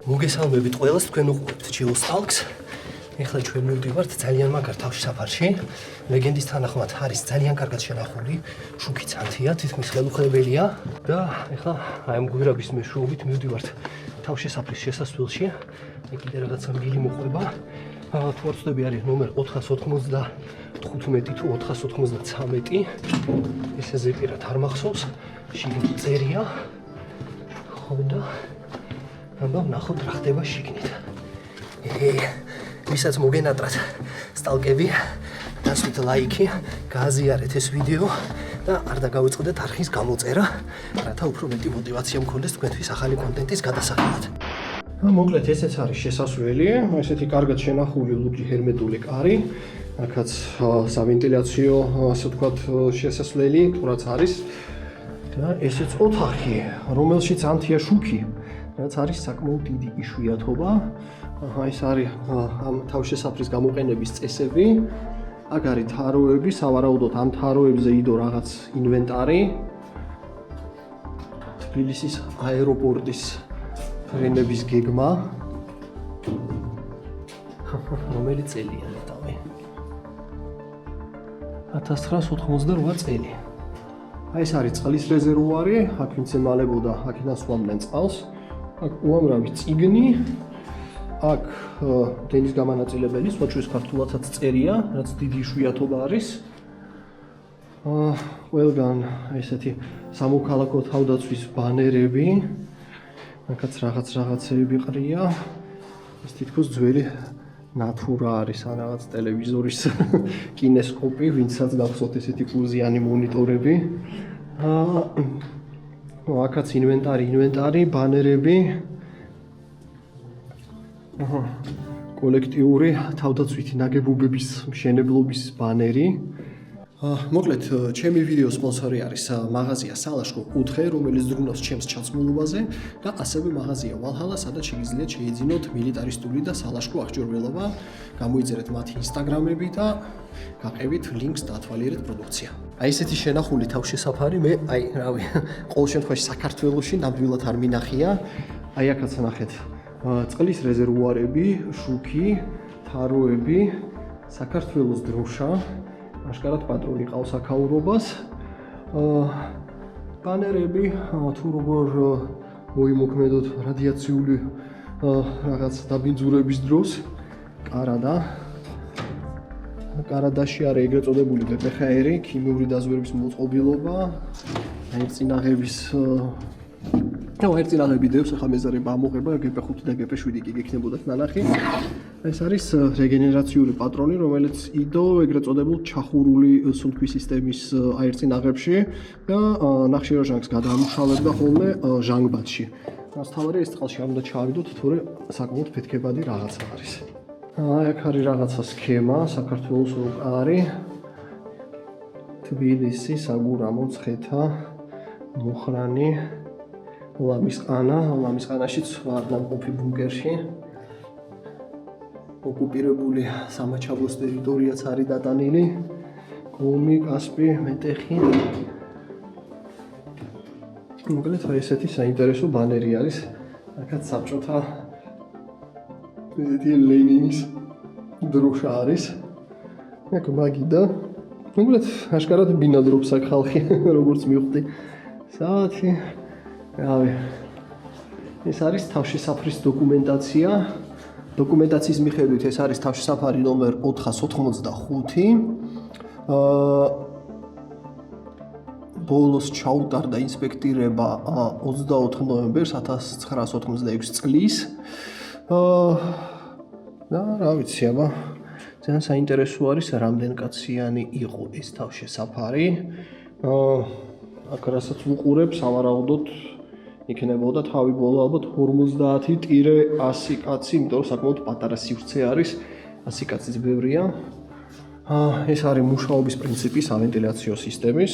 მოგესალმებით ყველას, თქვენ უყურებთ GeoStalks. ეხლა ჩვენ მივდივართ ძალიან მაგარ თავშესაფარში. ლეგენდის თანახმად არის ძალიან კარგად შენახული, შუქი ცანთია, თითქმის ხელუხლებელია და ეხლა აი ამ გვირაბის მეშვეობით მივდივართ თავშესაფრის შესასვლელში. კიდე რაღაცა მილი მოყვება. თუ არ ვცდები არის ნომერ 495 თუ 493. ესე ზეპირად არ მახსოვს. შიგნით წერია. ხო და აბა ნახოთ რა ხდება შიგნით. ვისაც მოგენატრათ სტალკები, დასვით ლაიქი, გააზიარეთ ეს ვიდეო და არ დაგავიწყდეთ არხის გამოწერა, რათა უფრო მეტი мотиваცია მქონდეს თქვენთვის ახალი კონტენტის გადასაღებად. მოკლედ ესეც არის შესასვლელი, ესეთი კარგად შენახული ლურჯი ჰერმეტული კარი, აქაც სავენტილაციო, ასე ვთქვათ, შესასვლელი, თურაც არის და ესეც ოთახი, რომელშიც ანთია შუქი, რაც არის საკმაოდ დიდი იშვიათობა. ეს არის ამ თავშესაფრის გამოყენების წესები. აქ არის თაროები, სავარაუდოდ ამ თაროებზე იდო რაღაც ინვენტარი. თბილისის აეროპორტის ფრენების გეგმა. რომელი წელია ნეტავი? 1988 წელი. აი ეს არის წყლის რეზერვუარი, აქ ვინც ემალებოდა, აქედან სვამდნენ წყალს. აქ უამრავი წიგნი. აქ დენის გამანაწილებელი, სხვაჩვენს ქართულადაც წერია, რაც დიდი იშვიათობა არის. ყველგან ესეთი სამოქალაქო თავდაცვის ბანერები. აქაც რაღაცეები ყრია. ეს თითქოს ძველი ნატურა არის, ან რაღაც ტელევიზორის კინესკოპი, ვინცაც გახსოვთ ესეთი კუზიანი მონიტორები. აქაც ინვენტარი, ბანერები. კოლექტიური თავდაცვითი ნაგებობების მშენებლობის ბანერი. მოკლედ, ჩემი ვიდეოს სპონსორი არის მაღაზია სალაშქრო კუთხე, რომელიც ზრუნავს ჩემს ჩაცმულობაზე და ასევე მაღაზია ვალჰალა, სადაც შეგიძლიათ შეიძინოთ მილიტარისტული და სალაშქრო აღჭურვილობა, გამოიწერეთ მათი ინსტაგრამები და გაყევით ლინკს დაათვალიერეთ პროდუქცია. აი ესეთი შენახული თავშესაფარი მე, რავი, ყოველ შემთხვევაში საქართველოში ნამდვილად არ მინახია. აი აქაც ნახეთ. წყლის რეზერვუარები, შუქი, თაროები, საქართველოს დროშა, აშკარად პატრონი ყავს აქაურობას. ბანერები, თუ როგორ მოიმოქმედოთ რადიაციული რაღაც დაბინძურების დროს, კარადაში არის ეგრეთ წოდებული PPХR, ქიმიური დაზვერვის მოწყობილობა, აერწინაღების აერწინაღები დევს, ახლა მეზარება ამოღება, GP5 და GP7 კი გექნებოდათ ნანახი. ეს არის რეგენერაციული პატრონი, რომელიც იდო ეგრეთ წოდებულ ჩახურული სუნთქვის სისტემის აერწინაღებში და ნახშირორჟანგს გადაამუშავებდა ხოლმე ჟანგბადში. მასთავარი ეს წყალში არ უნდა ჩავიდოთ, თორე საკმაოდ ფეთქებადი რაღაცა არის. აი აქ არის რაღაცა სქემა, საქართველოს როკარი, თბილისი, საგურამო, ცხეთა, მუხრანი, ლამისყანაშიც ვარ ნამყოფი ბუნკერში. ოკუპირებული სამაჩაბლოს ტერიტორიაც არის დატანილი. გომი, კასპი, მეტეხი. მოკლედ ესეთი საინტერესო ბანერი არის. აქაც საბჭოთა ლენინის დროშა არის. აქ მაგიდა. მოკლედ აშკარად ბინადრობს აქ ხალხი, როგორც მივხვდი. საათი რავი, ეს არის თავშესაფრის დოკუმენტაცია. დოკუმენტაციის მიხედვით ეს არის თავშესაფარი ნომერ 495. ბოლოს ჩაუტარდა ინსპექტირება 24 ნოემბერს 1986 წლის. და რა ვიცი, აბა ძალიან საინტერესო არის, რამდენკაციანი იყო ეს თავშესაფარი. აქ რასაც ვუყურებ, სავარაუდოდ იქნებოდა თავი ბოლო ალბათ 50-100 კაცი, იმიტომ რომ საკმაოდ პატარა სივრცე არის, 100 კაციც ბევრია. ეს არის მუშაობის პრინციპი სავენტილაციო სისტემის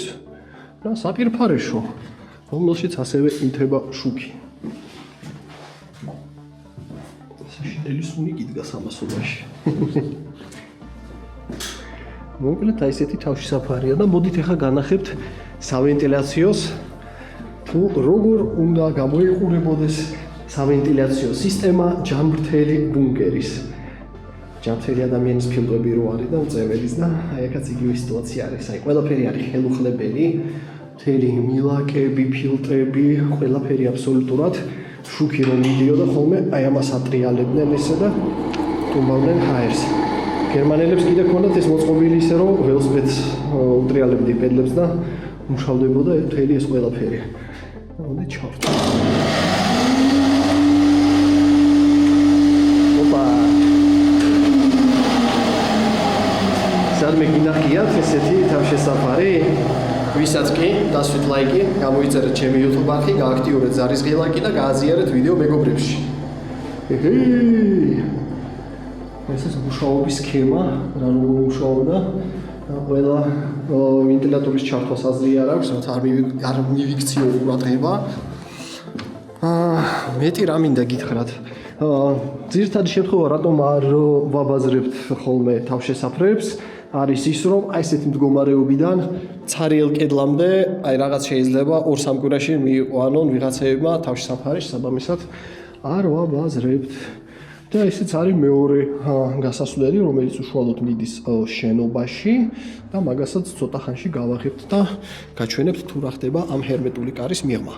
და საპირფარეშო, რომელშიც ასევე ინთება შუქი. საშინელი სუნი გიდგას ამასობაში. მოკლედ აი ესეთი თავშესაფარია და მოდით ახლა განახებთ სავენტილაციოს. თუ როგორ უნდა გამოიყურებოდეს სავენტილაციო სისტემა ჯამრთელი ბუნკერის. ჯამრთელი ადამიანის ფილტრები რო არის და მწვერვალის და აი აქაც იგივე სიტუაცია არის. აი ყველაფერი არის ხელუხლებელი. მთელი მილაკები, ფილტრები, ყველაფერი აბსოლუტურად შუქი რომ მიდიოდა ხოლმე აი ამას ატრიალებდნენ ესე და ტუმბავდნენ ჰაერს. გერმანელებს კიდე ქონდათ ეს მოწყობილი ისე რომ ველოსიპედს უტრიალებდი პედლებს და მუშავდებოდა მთელი ეს ყველაფერი. და ჩავთ. ოპა. სადმე გინახიათ ესეთი თავშესაფარი? ვისაც კი დასვით ლაიკი, გამოიწერეთ ჩემი YouTube არხი, გააქტიურეთ ზარის ღილაკი და გააზიარეთ ვიდეო მეგობრებში. ეს ის მუშაობის სქემა, რა მუშაობდა და ყველა ვენტილატორის ჩართვას აზრი არ აქვს, რაც არ მივიქციო ყურადღება. მეტი რა მინდა გითხრათ. ძირითადი შემთხვევა რატომ არ ვაბაზრებთ ხოლმე თავშესაფრებს? არის ის რომ აი ესეთი მდგომარეობიდან ცარიელ კედლამდე აი რაღაც შეიძლება 2-3 კვირაში მიიყვანონ ვიღაცეებმა თავშესაფარი შესაბამისად არ ვაბაზრებთ. და ესეც არის მეორე გასასვლელი, რომელიც უშუალოდ მიდის შენობაში და მაგასაც ცოტა ხანში გავაღებთ და გაჩვენებთ თუ რა ხდება ამ ჰერმეტული კარის მიღმა.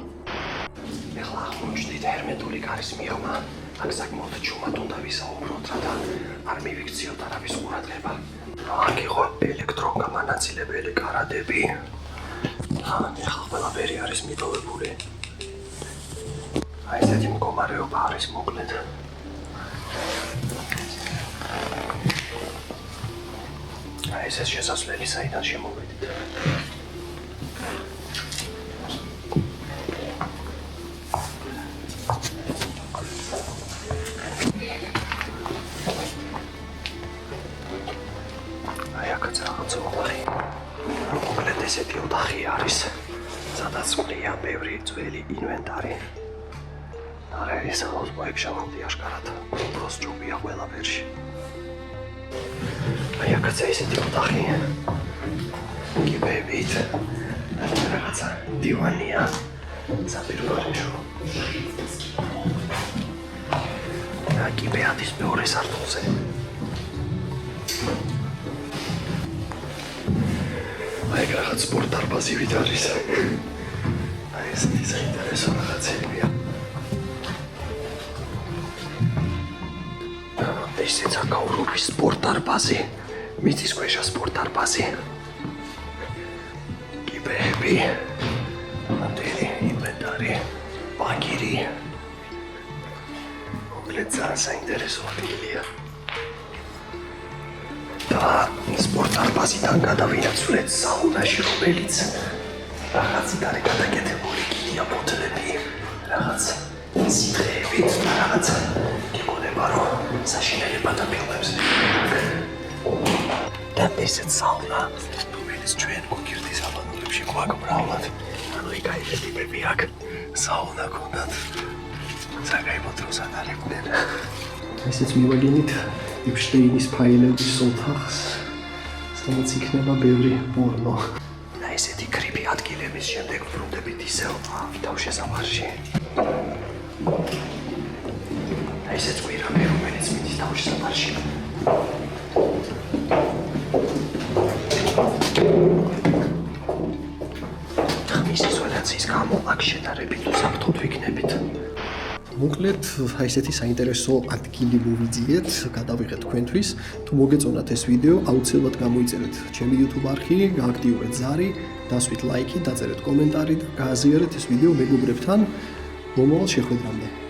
ეხლა აღმოჩნდით ჰერმეტული კარის მიღმა. აქ საკმაოდ ჩუმად უნდა ვისაუბროთ, რათა არ მივიქციოთ არავის ყურადღება. აქ იყო ელექტროგამანაწილებელი კარადები. ეხლა ყველაფერი არის მიტოვებული. აი ესეთი მდგომარეობა არის მოკლედ. ეს ეს შესასვლელი საიდან შემოვედით. აი აქაც რაღაცა ოთახი. მოკლედ ესეთი ოთახი არის, სადაც ყრია ბევრი ძველი ინვენტარი. არა ეს ახალ მოექშავდი აშკარად. დროს ჯობია ყველაფერში. აი აქაც ესეთი ოთახი. კიბებით. რაღაცა დივანია. საპირველეშო. კიბე არის მეორე სართულზე. აი რაღაც სპორტ დარბაზი ვით არის. აი ესეთი საინტერესო რაღაცებია. ესეც აკაურობის სპორტ დარბაზი. მიწისქვეშა სპორტ დარბაზი. კიბეები. მატერი, ინვენტარი, ბაგირი. მოკლედ ძალიან საინტერესო ადგილია. და სპორტ დარბაზიდან გადავინაცვლეთ საუნაში, რომელიც რაღაც არის გადაკეთებული, კიდია ბოთლები, რაღაც სითხეები და რაღაც გეკონება რომ საშინელება და ფილმებს და ესეც საუნა, რომელიც ჩვენ გოგირდის აბანოებში გვაქვს მრავლად. ანუ იქ აი ეს ტიპები აქ საუნა გქონდათ. საკაიფო დროს ანალებდნენ. ესეც მივაგინით იპშტეინის ფაილების ოთახს, სადაც იქნება ბევრი პორნო. და ესეთი კრიპი ადგილების შემდეგ ვბრუნდებით ისევ თავშესაფარში. და ესეც კვირამი, რომელიც მიდის თავშესაფარში. ხმის იზოლაციის გამო აქ შედარებით უსაფრთხოდ ვიქნებით. მოკლედ, აი ესეთი საინტერესო ადგილი მოვიძიეთ, გადავიღეთ თქვენთვის. თუ მოგეწონათ ეს ვიდეო, აუცილებლად გამოიწერეთ ჩემი YouTube არხი, გააქტიურეთ ზარი, დასვით ლაიკი, დაწერეთ კომენტარი და გააზიარეთ ეს ვიდეო მეგობრებთან. მომავალ შეხვედრამდე.